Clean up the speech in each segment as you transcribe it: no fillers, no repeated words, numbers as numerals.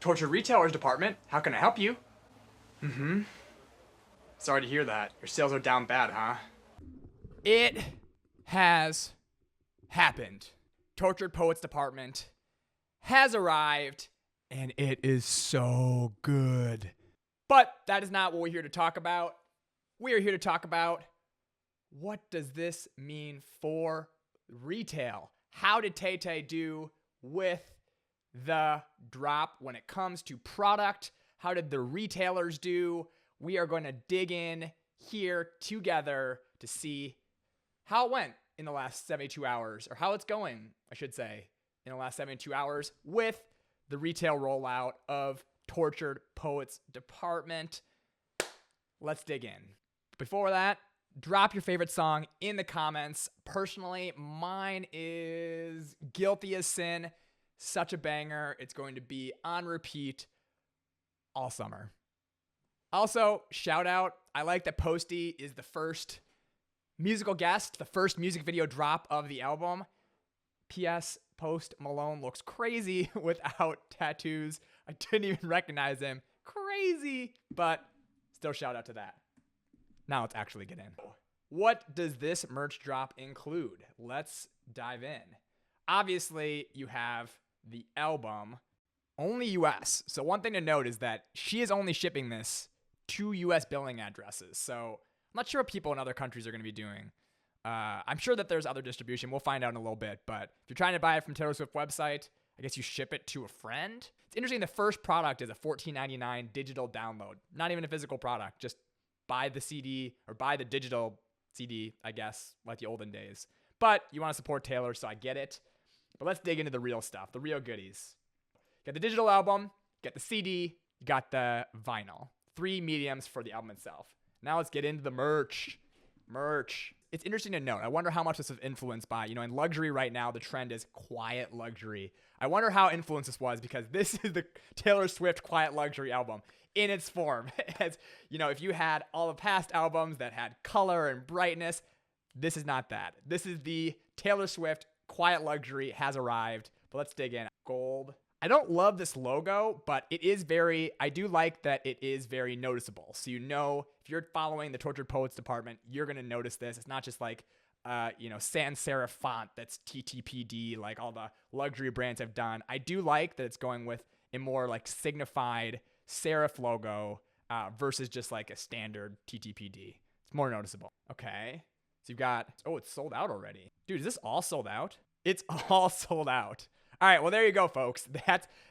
Tortured Retailers Department. How can I help you? Sorry to hear that. Your sales are down bad, huh? It has happened. Tortured Poets Department has arrived, and it is so good. But that is not what we're here to talk about. We are here to talk about what does this mean for retail? How did Tay-Tay do with the drop when it comes to product? How did the retailers do? We are going to dig in here together to see how it went in the last 72 hours, or how it's going, I should say, in the last 72 hours with the retail rollout of Tortured Poets Department. Let's dig in. Before that, drop your favorite song in the comments. Personally, mine is Guilty as Sin. Such a banger. It's going to be on repeat all summer. Also, shout out, I like that Posty is the first musical guest, the first music video drop of the album. P.S. Post Malone looks crazy without tattoos. I didn't even recognize him. Crazy. But still shout out to that. Now let's actually get in. What does this merch drop include? Let's dive in. Obviously, you have the album, only US. So one thing to note is that she is only shipping this to US billing addresses. So I'm not sure what people in other countries are going to be doing. I'm sure that there's other distribution. We'll find out in a little bit. But if you're trying to buy it from Taylor Swift website, I guess you ship it to a friend. It's interesting. The first product is a $14.99 digital download. Not even a physical product. Just buy the CD or buy the digital CD, I guess, like the olden days. But you want to support Taylor, so I get it. But let's dig into the real stuff, the real goodies. You got the digital album, you got the CD, you got the vinyl. 3 mediums for the album itself. Now let's get into the merch. It's interesting to note. I wonder how much this is influenced by, in luxury right now, the trend is quiet luxury. I wonder how influenced this was, because this is the Taylor Swift quiet luxury album in its form. As if you had all the past albums that had color and brightness, this is not that. This is the Taylor Swift quiet luxury has arrived. But let's dig in. Gold. I don't love this logo, but I do like that it is very noticeable. So if you're following the Tortured Poets Department, you're going to notice this. It's not just like, sans serif font that's TTPD like all the luxury brands have done. I do like that it's going with a more like signified serif logo versus just like a standard TTPD. It's more noticeable. Okay. So you've got, it's sold out already. Dude, is this all sold out? It's all sold out. All right, well, there you go, folks.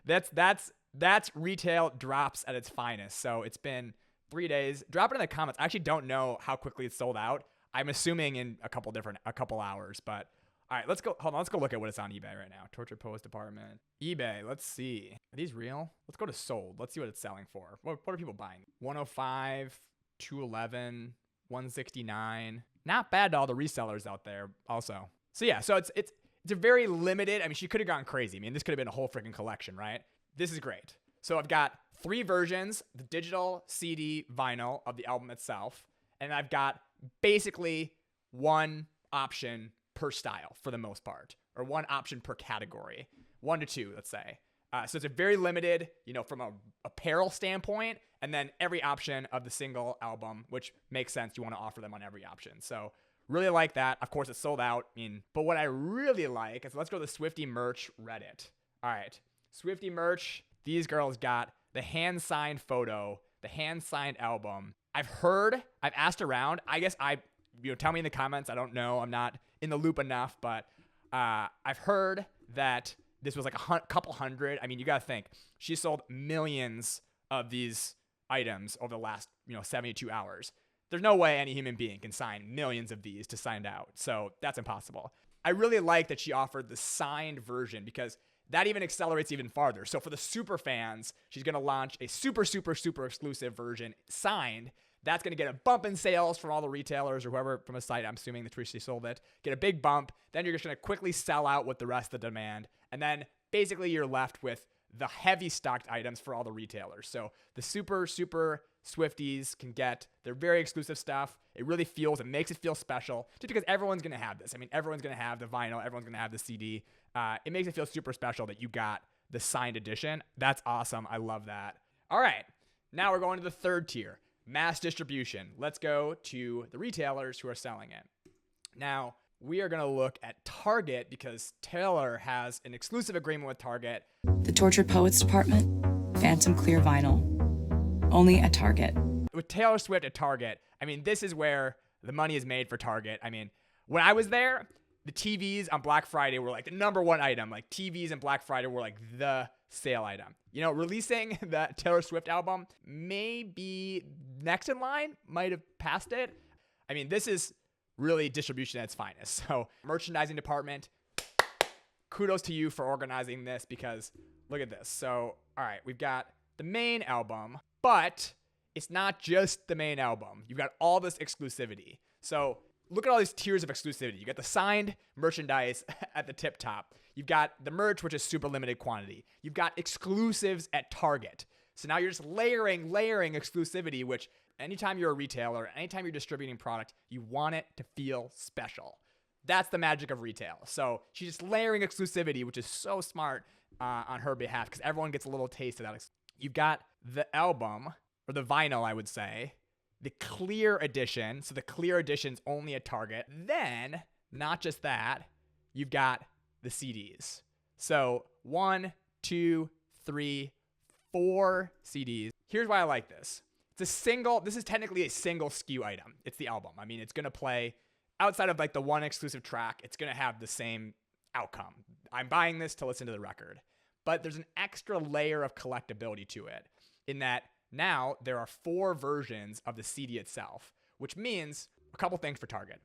That's retail drops at its finest. So it's been 3 days. Drop it in the comments. I actually don't know how quickly it's sold out. I'm assuming in a couple hours. But all right, let's go. Hold on, let's go look at what it's on eBay right now. Tortured Poets Department. eBay. Let's see. Are these real? Let's go to sold. Let's see what it's selling for. What are people buying? 105, 211, 169. Not bad to all the resellers out there. Also. So yeah. So it's a very limited. I mean, she could have gone crazy. I mean, this could have been a whole freaking collection, right? This is great. So I've got 3 versions, the digital, CD, vinyl of the album itself. And I've got basically 1 option per style for the most part, or 1 option per category, 1 to 2, let's say. So it's a very limited, from a apparel standpoint, and then every option of the single album, which makes sense. You want to offer them on every option. So really like that. Of course, it's sold out. But what I really like is, let's go to the Swiftie merch Reddit. All right. Swiftie merch. These girls got the hand-signed photo, the hand-signed album. I've asked around. I guess tell me in the comments. I don't know. I'm not in the loop enough, but I've heard that this was like a couple hundred. I mean, you got to think. She sold millions of these items over the last, 72 hours. There's no way any human being can sign millions of these to sign out. So that's impossible. I really like that she offered the signed version, because that even accelerates even farther. So for the super fans, she's going to launch a super, super, super exclusive version signed. That's going to get a bump in sales from all the retailers or whoever from a site, I'm assuming, that she sold it. Get a big bump. Then you're just going to quickly sell out with the rest of the demand. And then basically you're left with the heavy stocked items for all the retailers. So the super, super Swifties can get their very exclusive stuff. It makes it feel special, just because everyone's going to have this. I mean, everyone's going to have the vinyl. Everyone's going to have the CD. It makes it feel super special that you got the signed edition. That's awesome. I love that. All right. Now we're going to the third tier, mass distribution. Let's go to the retailers who are selling it. Now, we are going to look at Target because Taylor has an exclusive agreement with Target. The Tortured Poets Department, Phantom Clear Vinyl. Only at Target. With Taylor Swift at Target, I mean, this is where the money is made for Target. I mean, when I was there, the TVs on Black Friday were like the number one item. Like TVs and Black Friday were like the sale item. You know, releasing the Taylor Swift album, maybe next in line, might have passed it. I mean, this is really distribution at its finest. So merchandising department, kudos to you for organizing this because look at this. So, all right, we've got the main album, but it's not just the main album. You've got all this exclusivity. So look at all these tiers of exclusivity. You got the signed merchandise at the tip top. You've got the merch, which is super limited quantity. You've got exclusives at Target. So now you're just layering exclusivity, which anytime you're a retailer, anytime you're distributing product, you want it to feel special. That's the magic of retail. So she's just layering exclusivity, which is so smart on her behalf because everyone gets a little taste of that. You've got the album, or the vinyl, I would say, the clear edition. So the clear edition's only at Target. Then, not just that, you've got the CDs. So 1, 2, 3, 4 CDs. Here's why I like this. This is technically a single SKU item. It's the album. I mean, it's going to play outside of like the one exclusive track. It's going to have the same outcome. I'm buying this to listen to the record. But there's an extra layer of collectability to it in that now there are 4 versions of the CD itself, which means a couple things for Target.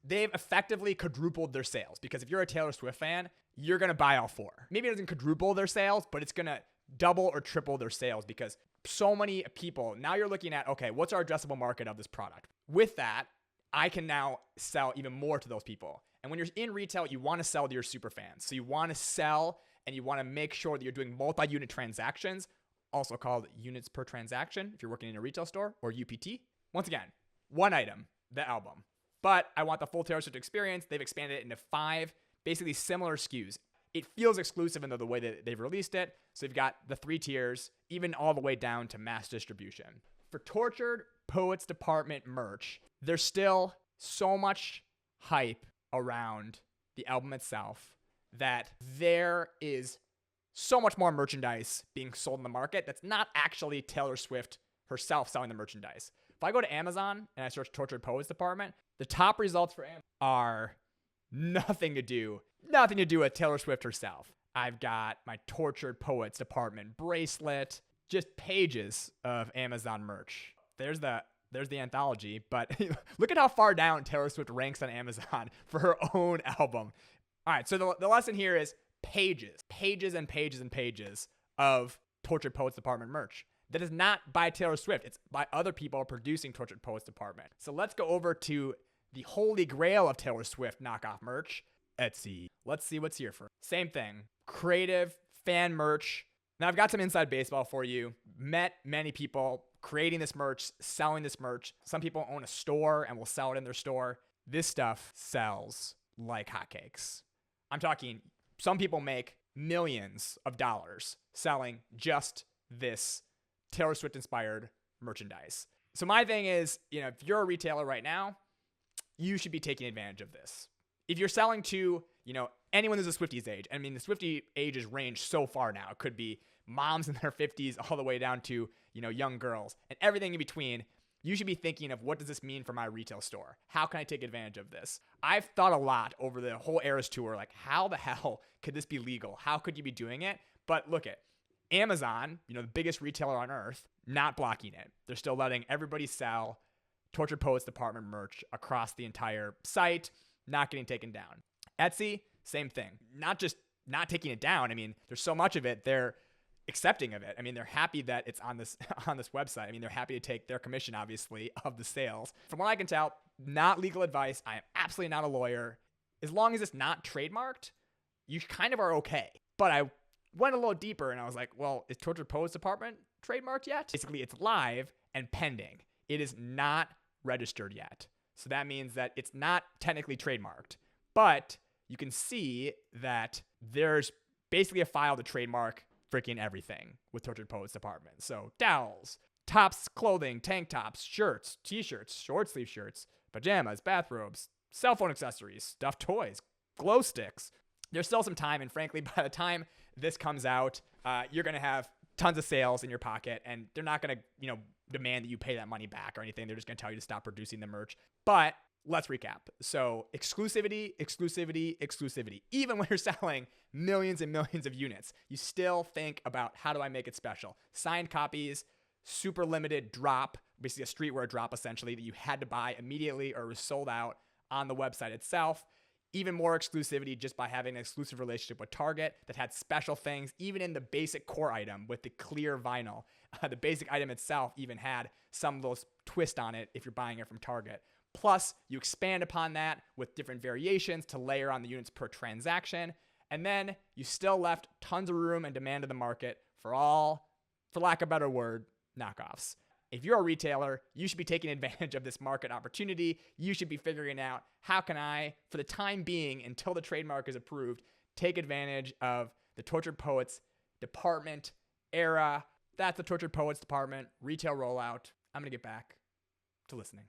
They've effectively quadrupled their sales because if you're a Taylor Swift fan, you're going to buy all 4. Maybe it doesn't quadruple their sales, but it's going to double or triple their sales because so many people, now you're looking at, okay, what's our addressable market of this product? With that, I can now sell even more to those people. And when you're in retail, you want to sell to your super fans. So you want to sell and you want to make sure that you're doing multi-unit transactions, also called units per transaction if you're working in a retail store, or UPT. Once again, one item, the album. But I want the full Taylor Swift experience. They've expanded it into 5 basically similar SKUs. It feels exclusive in the way that they've released it. So you've got the 3 tiers, even all the way down to mass distribution. For Tortured Poets Department merch, there's still so much hype around the album itself that there is so much more merchandise being sold in the market that's not actually Taylor Swift herself selling the merchandise. If I go to Amazon and I search Tortured Poets Department, the top results for Amazon are nothing to do with Taylor Swift herself. I've got my Tortured Poets Department bracelet, just pages of Amazon merch. There's the anthology, but look at how far down Taylor Swift ranks on Amazon for her own album. All right, so the lesson here is pages and pages and pages of Tortured Poets Department merch. That is not by Taylor Swift. It's by other people producing Tortured Poets Department. So let's go over to the holy grail of Taylor Swift knockoff merch, Etsy. Let's see what's here for. Same thing, creative fan merch. Now I've got some inside baseball for you. Met many people creating this merch, selling this merch. Some people own a store and will sell it in their store. This stuff sells like hotcakes. I'm talking, some people make millions of dollars selling just this Taylor Swift inspired merchandise. So my thing is, if you're a retailer right now, you should be taking advantage of this. If you're selling to, anyone who's a Swifties age, I mean, the Swiftie ages range so far now. It could be moms in their 50s all the way down to, young girls and everything in between. You should be thinking of, what does this mean for my retail store? How can I take advantage of this? I've thought a lot over the whole Eras tour, like how the hell could this be legal? How could you be doing it? But look at Amazon, the biggest retailer on earth, not blocking it. They're still letting everybody sell Tortured Poets Department merch across the entire site, not getting taken down. Etsy, same thing. Not just not taking it down. I mean, there's so much of it. They're accepting of it. I mean, they're happy that it's on this website. I mean, they're happy to take their commission, obviously, of the sales. From what I can tell, not legal advice. I am absolutely not a lawyer. As long as it's not trademarked, you kind of are okay. But I went a little deeper and I was like, well, is Tortured Poets Department trademarked yet? Basically, it's live and pending. It is not registered yet. So that means that it's not technically trademarked. But you can see that there's basically a file to trademark freaking everything with Tortured Poets Department. So towels, tops, clothing, tank tops, shirts, t-shirts, short sleeve shirts, pajamas, bathrobes, cell phone accessories, stuffed toys, glow sticks. There's still some time, and frankly, by the time this comes out, you're going to have tons of sales in your pocket, and they're not going to, demand that you pay that money back or anything. They're just going to tell you to stop producing the merch. But let's recap. So exclusivity, exclusivity, exclusivity. Even when you're selling millions and millions of units, you still think about, how do I make it special? Signed copies, super limited drop, basically a streetwear drop essentially, that you had to buy immediately or was sold out on the website itself. Even more exclusivity just by having an exclusive relationship with Target that had special things, even in the basic core item with the clear vinyl. The basic item itself even had some little twist on it if you're buying it from Target. Plus, you expand upon that with different variations to layer on the units per transaction. And then you still left tons of room and demand in the market for all, for lack of a better word, knockoffs. If you're a retailer, you should be taking advantage of this market opportunity. You should be figuring out, how can I, for the time being, until the trademark is approved, take advantage of the Tortured Poets Department era. That's the Tortured Poets Department retail rollout. I'm going to get back to listening.